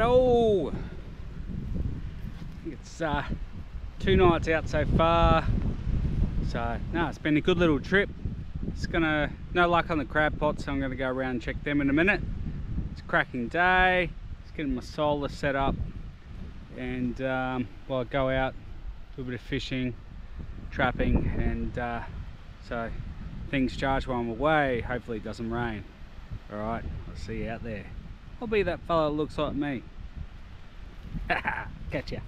Righto! I think it's 2 nights out so far. So, no, it's been a good little trip. It's no luck on the crab pots, so I'm gonna go around and check them in a minute. It's a cracking day. Just getting my solar set up. And well, I go out, do a bit of fishing, trapping, and so things charge while I'm away. Hopefully it doesn't rain. Alright, I'll see you out there. I'll be that fella that looks like me. Catch ya.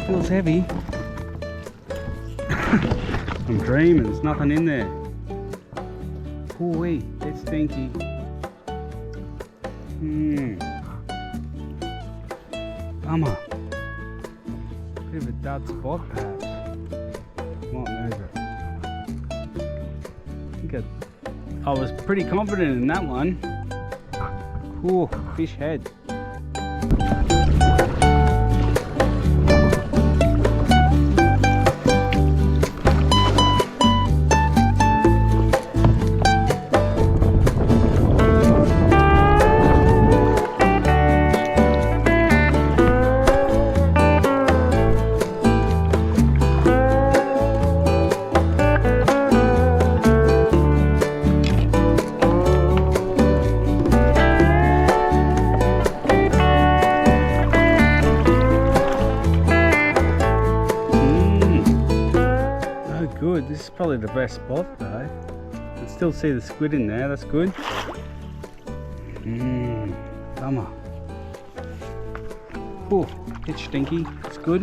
Feels heavy. I'm dreaming, there's nothing in there. Ooh-wee, it's stinky. Bummer. Bit of a dud spot perhaps. Might move it. I was pretty confident in that one. Ooh, fish head. Good. This is probably the best spot though. I can still see the squid in there, that's good. Bummer. Oh, it's stinky, it's good.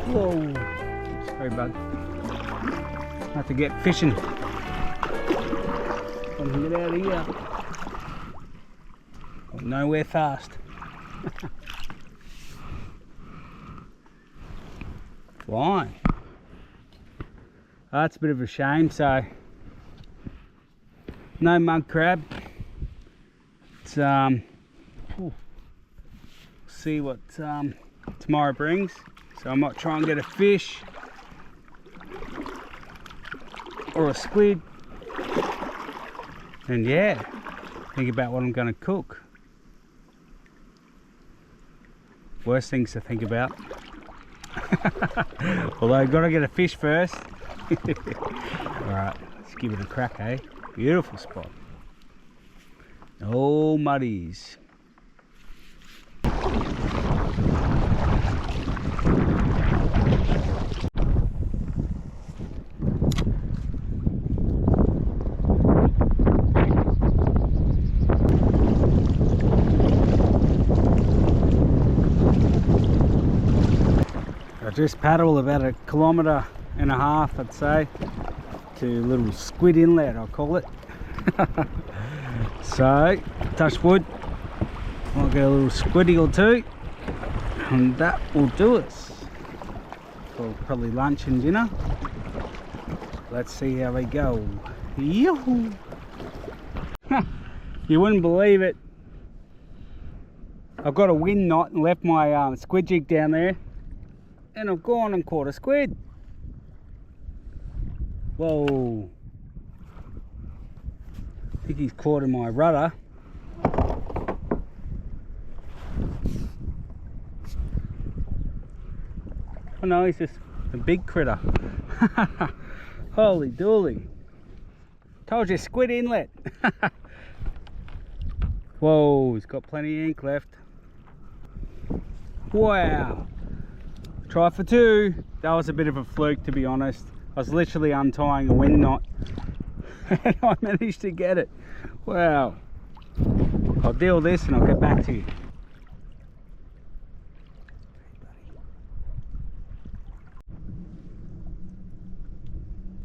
Whoa, sorry bud. I have to get fishing. Come get out of here. Got nowhere fast. Fine. That's a bit of a shame, so no mud crab. It's see what tomorrow brings. So I might try and get a fish or a squid, and yeah, think about what I'm going to cook. Worst things to think about. Although I've got to get a fish first. Alright, let's give it a crack, eh? Beautiful spot. Oh, muddies. I just paddled about 1.5 kilometres, I'd say. to little Squid Inlet, I'll call it. So, touch wood, might get a little squiddy or two, and that will do us for probably lunch and dinner. Let's see how they go. Yoo-hoo! You wouldn't believe it. I've got a wind knot and left my squid jig down there, and I've gone and caught a squid. Whoa. I think he's caught in my rudder. Oh no, he's just a big critter. Holy dooly. Told you, Squid Inlet. Whoa, he's got plenty of ink left. Wow. Try for two. That was a bit of a fluke, to be honest. I was literally untying a wind knot and I managed to get it. Wow. I'll deal with this and I'll get back to you.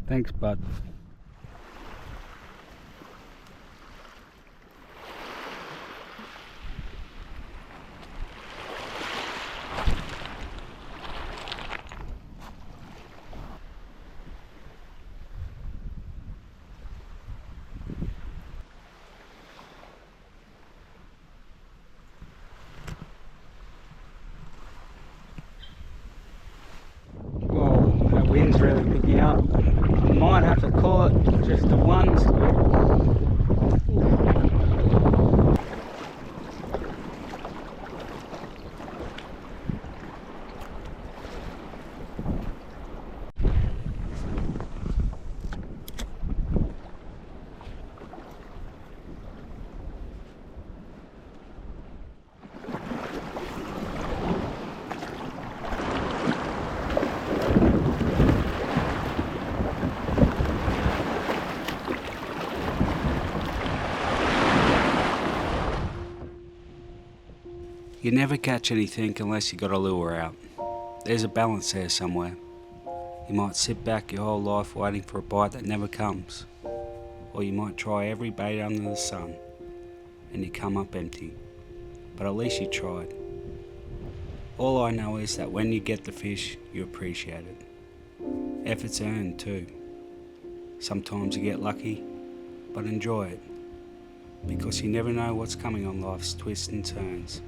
Thanks, bud. Wind's really picking up. I might have to call it just the one squid. You never catch anything unless you got a lure out. There's a balance there somewhere. You might sit back your whole life waiting for a bite that never comes. Or you might try every bait under the sun and you come up empty. But at least you tried. All I know is that when you get the fish, you appreciate it. Effort's earned too. Sometimes you get lucky, but enjoy it. Because you never know what's coming on life's twists and turns.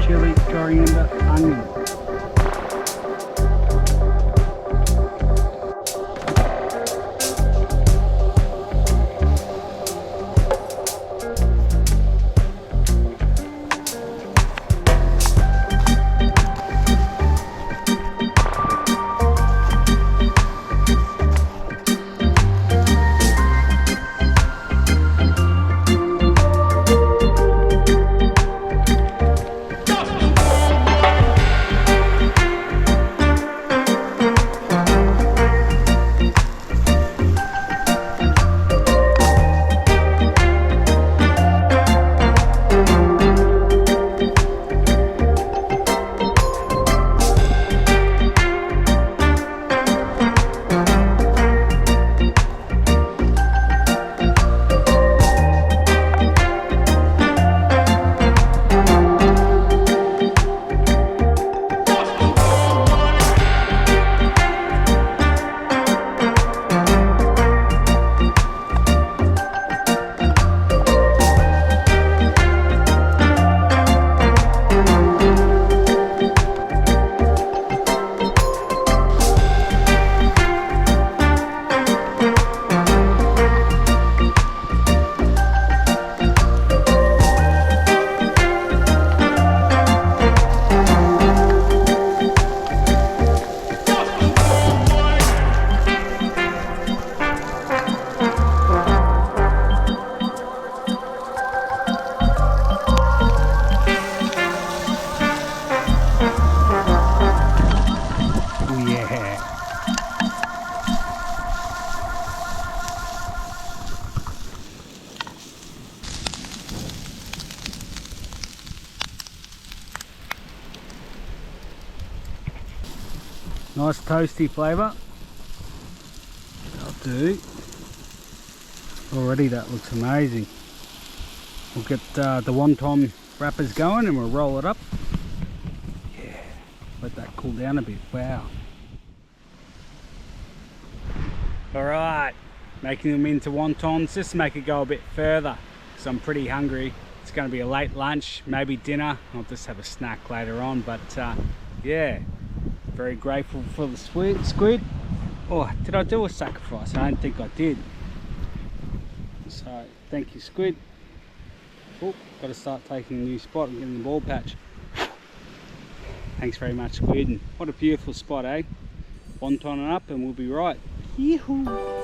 Chilli, coriander, onion. Nice toasty flavour. That'll do. Already that looks amazing. We'll get the wonton wrappers going and we'll roll it up. Yeah, let that cool down a bit. Wow. Alright, making them into wontons just to make it go a bit further because I'm pretty hungry. It's going to be a late lunch, maybe dinner. I'll just have a snack later on, but yeah, very grateful for the squid. Oh, did I do a sacrifice? I don't think I did. So, thank you, squid. Oh, got to start taking a new spot and getting the ball patch. Thanks very much, squid. And what a beautiful spot, eh? Wonton up and we'll be right. Yee-hoo!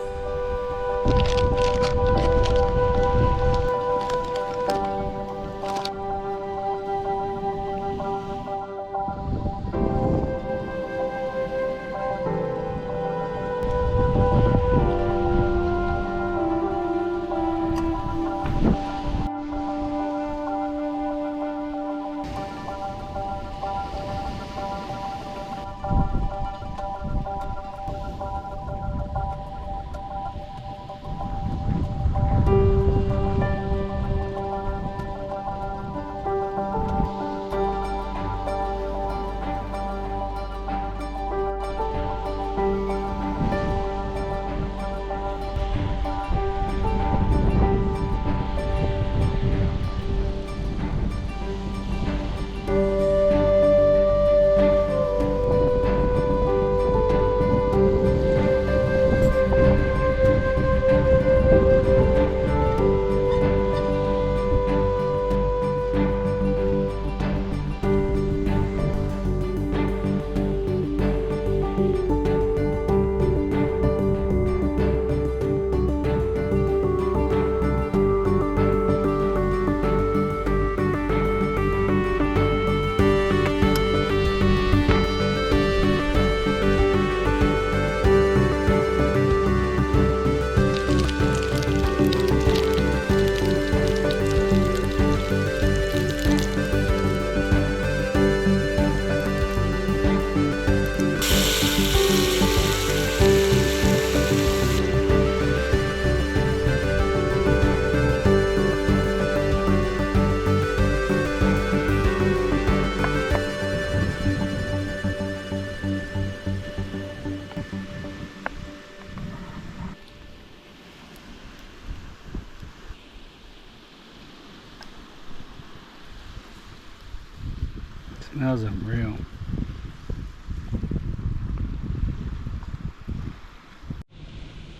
Smells unreal.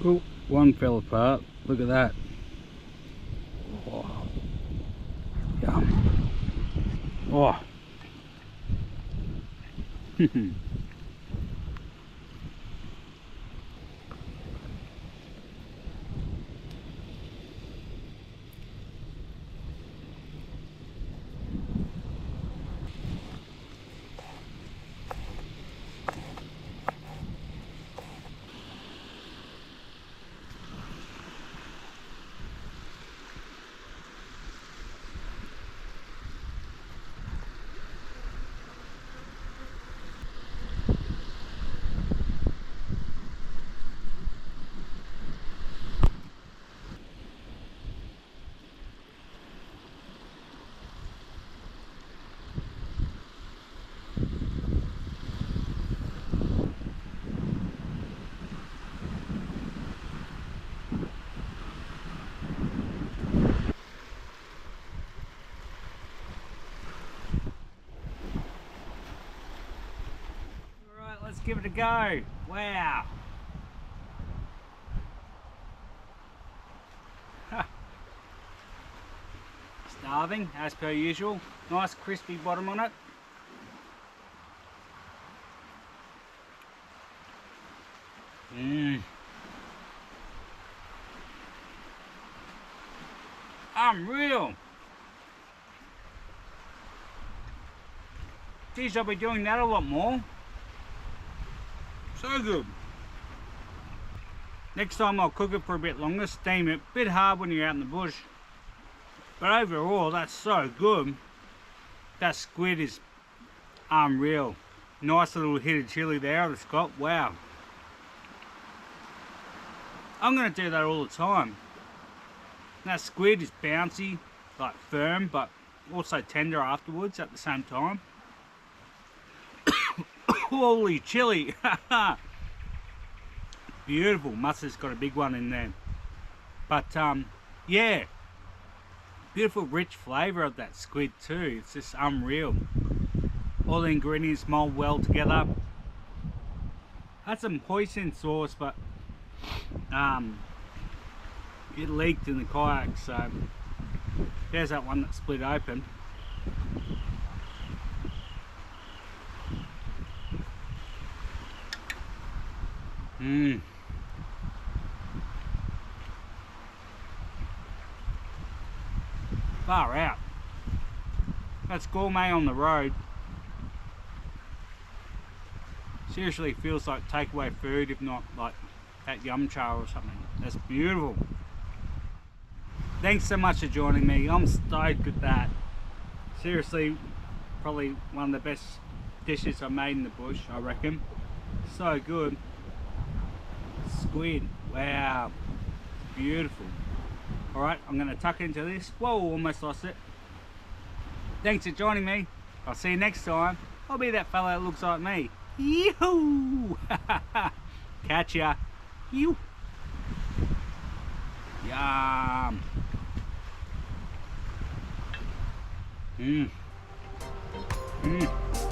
Oh, one fell apart. Look at that. Oh, yum. Oh. Let's give it a go. Wow. Starving as per usual. Nice crispy bottom on it. Unreal. Geez, I'll be doing that a lot more. So good. Next time I'll cook it for a bit longer, steam it. Bit hard when you're out in the bush. But overall, that's so good. That squid is unreal. Nice little hit of chili there on the Scott. Wow. I'm going to do that all the time. That squid is bouncy, like firm, but also tender afterwards at the same time. Holy chili! Beautiful. Mustard's got a big one in there. But yeah, beautiful rich flavour of that squid too. It's just unreal. All the ingredients mold well together. Had some hoisin sauce, but it leaked in the kayak, so there's that one that split open. Far out. That's gourmet on the road. Seriously feels like takeaway food, if not like at Yum Cha or something. That's beautiful. Thanks so much for joining me. I'm stoked with that. Seriously, probably one of the best dishes I made in the bush, I reckon. So good. Squid, wow, it's beautiful. Alright, I'm going to tuck into this. Whoa, almost lost it. Thanks for joining me. I'll see you next time. I'll be that fella that looks like me. Yoo-hoo! Catch ya. You. Yum. Mmm. Mmm.